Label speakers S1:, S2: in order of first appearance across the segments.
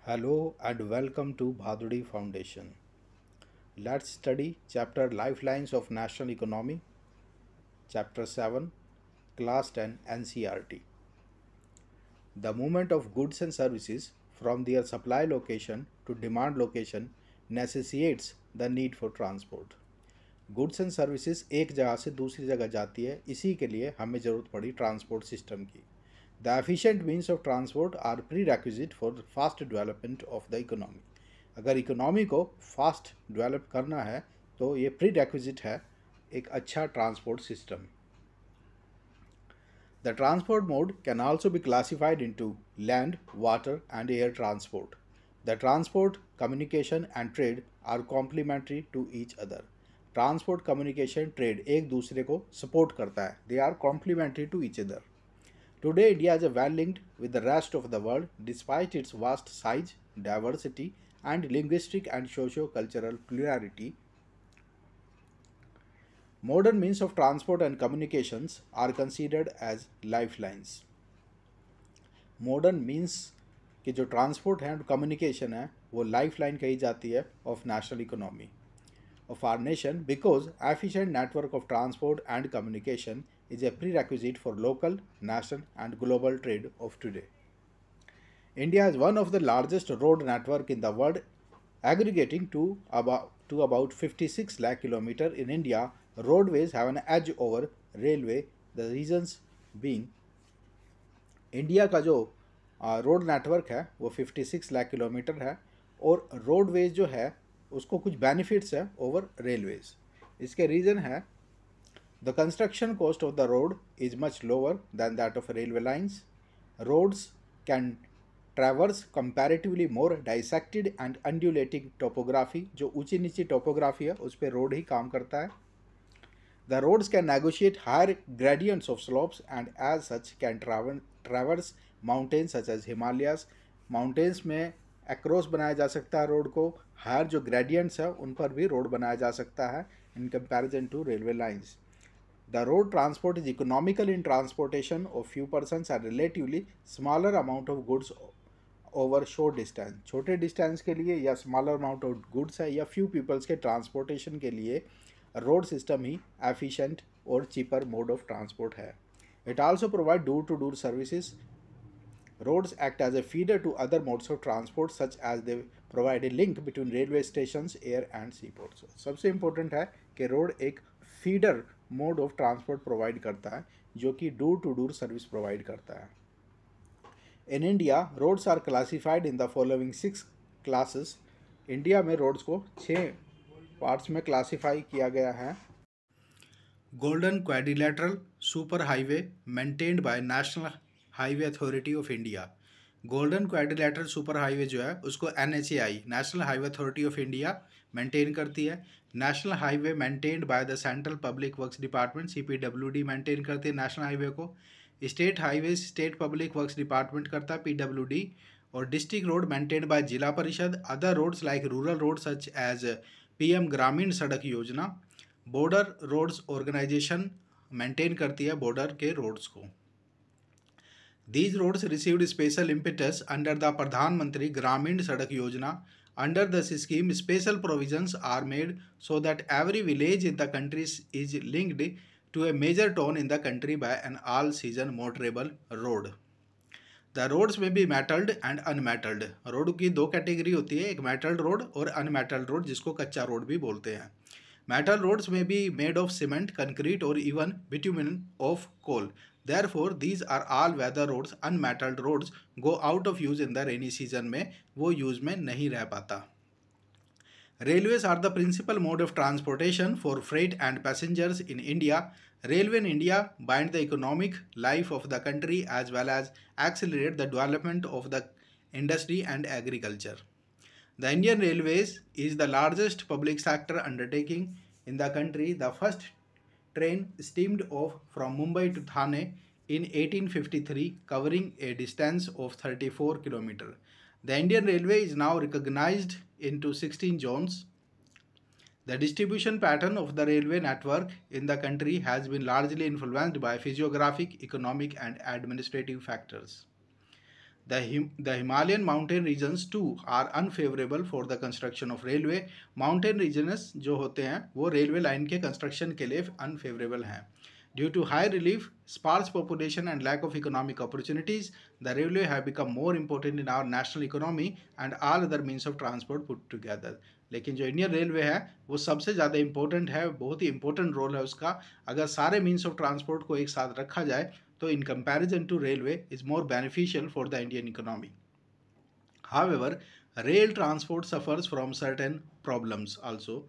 S1: Hello and welcome to Bhaduri Foundation. Let's study chapter Lifelines of National Economy, chapter 7, class 10 NCERT. The movement of goods and services from their supply location to demand location necessitates the need for transport. Goods and services एक जगह से दूसरी जगह जाती है, इसी के लिए हमें ज़रूरत पड़ी ट्रांसपोर्ट सिस्टम की. The efficient means of transport are prerequisite for fast development of the economy. अगर इकोनॉमी को फास्ट डेवलप करना है तो ये प्री रेक्विजिट है एक अच्छा transport system. The transport mode can also be classified into land, water and air transport. The transport, communication and trade are complementary to each other. Transport, communication, trade एक दूसरे को सपोर्ट करता है. They are complementary to each other. Today India is well linked with the rest of the world despite its vast size, diversity and linguistic and socio cultural plurality. Modern means of transport and communications are considered as lifelines. Modern means कि जो transport है और communication है वो lifeline कही जाती है of national economy of our nation because efficient network of transport and communication is a prerequisite for local, national and global trade of today. India is one of the largest road network in the world, aggregating to about 56 lakh kilometer. In India, roadways have an edge over railway, the reasons being India का जो road network है वो 56 lakh kilometre है और roadways जो है उसको कुछ बेनिफिट्स है ओवर रेलवेज. इसके रीज़न है the construction cost of the road is much lower than that of railway lines. Roads can traverse comparatively more dissected and undulating topography. जो ऊंची नीची टोपोग्राफी है उस पर रोड ही काम करता है. The roads can negotiate higher gradients of slopes and as such can traverse mountains such as Himalayas. Mountains में एक्रॉस बनाया जा सकता है रोड को. हायर जो ग्रेडियंट्स है उन पर भी रोड बनाया जा सकता है in comparison to railway lines. The road transport is economical in transportation of few persons and relatively smaller amount of goods over short distance. छोटे डिस्टेंस के लिए या स्मॉलर अमाउंट ऑफ गुड्स है या फ्यू पीपल्स के transportation के लिए road system ही एफिशिएंट और चीपर मोड ऑफ ट्रांसपोर्ट है. It also provide door to door services. Roads act as a feeder to other modes of transport such as they provide a link between railway stations, air and seaports. सबसे important है कि road एक feeder mode of transport provide करता है जो कि door to door service provide करता है. In India roads are classified in the following 6 classes. India में रोड्स को 6 पार्ट्स में क्लासीफाई किया गया है. Golden quadrilateral super highway maintained by national highway authority of India. Golden quadrilateral super highway जो है उसको NHAI national highway authority of India maintain करती है. National highway maintained by the central public works department CPWD maintain करती है national highway को. State highway state public works department करता है PWD. और district road maintained by Zila Parishad. Other roads like rural road such as PM Gramin सड़क योजना. Border roads organisation maintain करती है बॉर्डर के रोड्स को. These roads received special impetus under the Pradhan Mantri Gramin Sadak Yojana. Under this scheme, special provisions are made so that every village in the country is linked to a major town in the country by an all-season motorable road. The roads may be metalled and unmetalled. Road की 2 category होती है, एक metalled road और unmetalled road जिसको कच्चा road भी बोलते हैं. Metal roads may be made of cement, concrete or even bitumen of coal. Therefore, these are all weather roads. Unmetalled roads go out of use in the rainy season में वो use में नहीं रह पाता. Railways are the principal mode of transportation for freight and passengers in India. Railway in India bind the economic life of the country as well as accelerate the development of the industry and agriculture. The Indian Railways is the largest public sector undertaking in the country. The first train steamed off from Mumbai to Thane in 1853, covering a distance of 34 km. The Indian Railway is now recognized into 16 zones. The distribution pattern of the railway network in the country has been largely influenced by physiographic, economic and administrative factors. The Himalayan mountain regions too are unfavorable for the construction of railway. Mountain regions जो होते हैं वो railway line के construction के लिए unfavorable हैं. Due to high relief, sparse population and lack of economic opportunities, the railway have become more important in our national economy and all other means of transport put together. लेकिन जो Indian railway है वो सबसे ज़्यादा important है, बहुत ही important role है उसका. अगर सारे मीन्स ऑफ ट्रांसपोर्ट को एक साथ रखा जाए तो in comparison to railway is more beneficial for the Indian economy. However, rail transport suffers from certain problems also.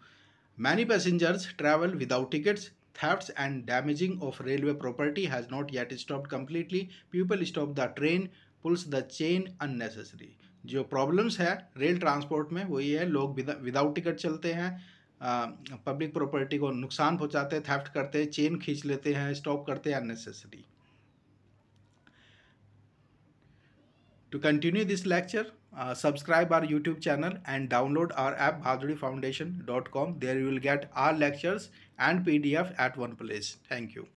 S1: Many passengers travel without tickets. Thefts and damaging of railway property has not yet stopped completely. People stop the train, pulls the chain unnecessary. जो problems है rail transport में वो ये है, लोग without ticket चलते हैं, public property को नुकसान पहुंचाते हैं, थेफ्ट करते हैं, चेन खींच लेते हैं, स्टॉप करते हैं unnecessary. To continue this lecture, subscribe our YouTube channel and download our app bhadurifoundation.com. There you will get all lectures and PDF at one place. Thank you.